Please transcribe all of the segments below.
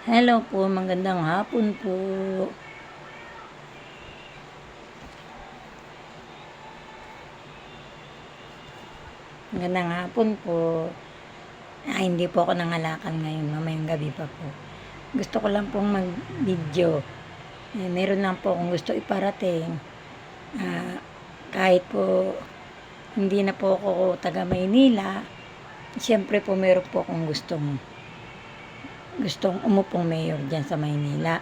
Hello po, magandang hapon po. Magandang hapon po. Hindi po ako nangalakan ngayon, mamayang gabi pa po. Gusto ko lang pong mag-video. Meron lang po akong gusto iparating. Kahit po hindi na po ako taga Maynila, siyempre po meron po akong gustong umupong mayor dyan sa Maynila.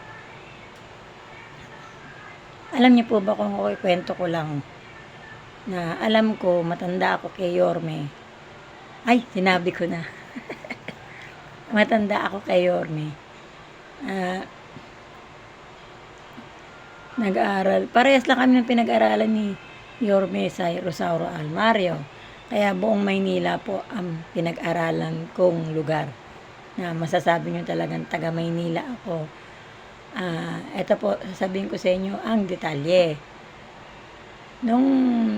Alam niyo po ba kung ako ikwento ko lang na alam ko matanda ako kay Yorme. Ay, sinabi ko na. Matanda ako kay Yorme. Nag-aaral. Parehas lang kami ng pinag-aralan ni Yorme sa Rosauro Almario. Kaya buong Maynila po ang pinag-aralan kong lugar. Na masasabi nyo talagang taga Maynila ako. Ito po, sasabihin ko sa inyo ang detalye. Nung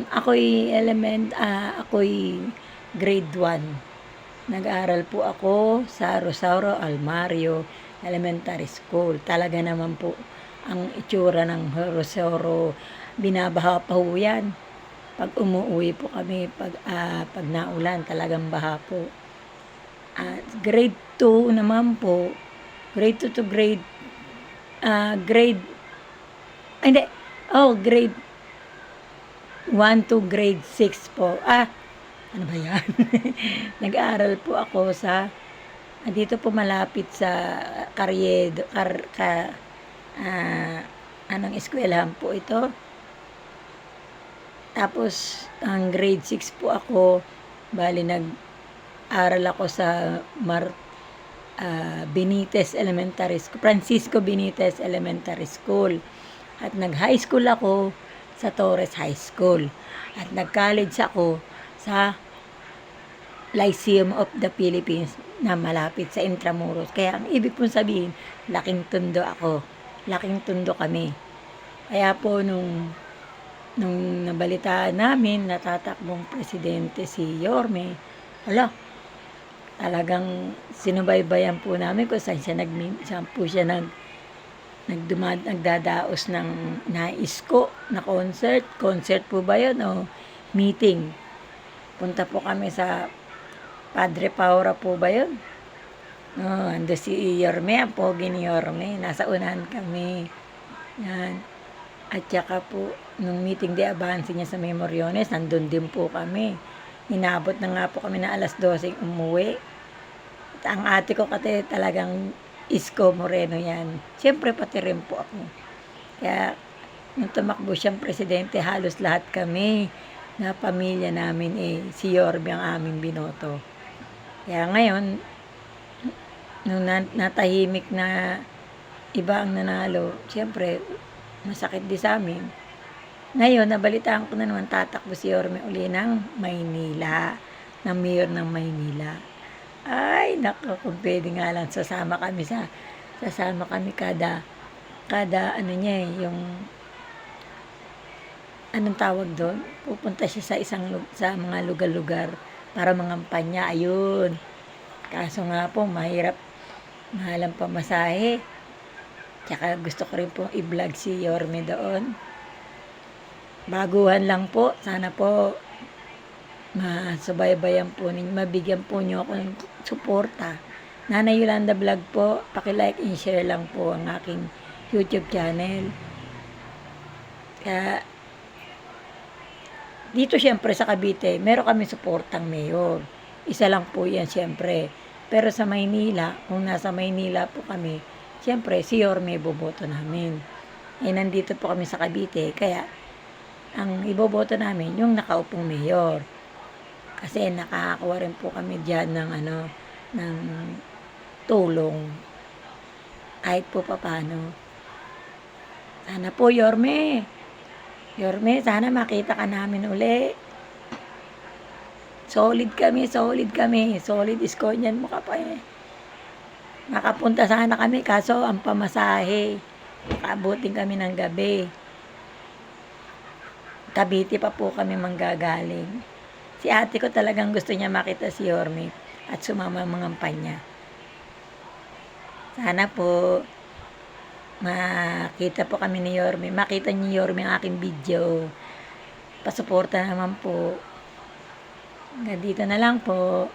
ako'y grade 1, nag-aaral po ako sa Rosauro Almario Elementary School. Talaga naman po ang itsura ng Rosauro, binabaha pa ho yan. Pag umuwi po kami, pag naulan, talagang baha po. Grade 2 naman po, grade 2 to grade 1 to grade 6 po. Ano ba yan? Nag-aaral po ako sa, dito po malapit sa Carriedo, anong eskwelahan po ito? Tapos, ang grade 6 po ako, bali nag-aral ako sa Benitez Elementary School, Francisco Benitez Elementary School. At nag-high school ako sa Torres High School. At nag-college ako sa Lyceum of the Philippines na malapit sa Intramuros. Kaya ang ibig pong sabihin, laking tundo ako. Laking tundo kami. Kaya po nung nabalitaan namin na tatakbong presidente si Yorme, talagang sinubaybayan po namin kung saan siya nagdadaos ng naisko na concert. Concert po ba yun o meeting? Punta po kami sa Padre Paura po ba yun? Ando si Yorme, ang pogi ni Yorme. Nasa unahan kami. Yan. At saka po, nung meeting de avance niya sa Memoriones, nandun din po kami. Inabot na nga po kami na alas 12 umuwi. At ang ate ko kasi talagang Isko Moreno yan. Siyempre pati rin po ako. Kaya nung tumakbo siyang presidente, halos lahat kami na pamilya namin si Yorme ang aming binoto. Kaya ngayon, nung natahimik na iba ang nanalo, siyempre masakit din sa amin. Ngayon, nabalitaan ko na naman tatakbo si Yorme uli ng Maynila, ng mayor ng Maynila. Ay, naku, kung pwede nga lang, sasama kami kada ano niya yung, anong tawag doon? Pupunta siya sa mga lugar-lugar para mangampanya, ayun. Kaso nga po, mahirap, mahalang pamasahe. Tsaka gusto ko rin pong i-vlog si Yorme doon. Baguhan lang po. Sana po masubaybayan po ninyo. Mabigyan po nyo ako ng suporta. Nanay Yolanda Vlog po. Paki-like and share lang po ang aking YouTube channel. Kaya dito syempre sa Cavite, meron kami suportang mayor. Isa lang po yan syempre. Pero sa Maynila, kung nasa Maynila po kami, syempre si Yorme boboto namin. Nandito po kami sa Cavite, kaya ang iboboto namin yung nakaupong mayor. Kasi nakakakuha rin po kami diyan ng tulong. Kahit po papaano. Sana po Yorme, sana makita ka namin uli. Solid kami. Solid iskonyan mo ka pa Makapunta sana kami, kaso ang pamasahe. Makaabutin kami ng gabi. Cavite pa po kami manggagaling. Si ate ko talagang gusto niya makita si Yorme at sumama ang mga kampanya. Sana po makita po kami ni Yorme. Makita niyo Yorme ang aking video. Pasuporta naman po. Hanggang dito na lang po.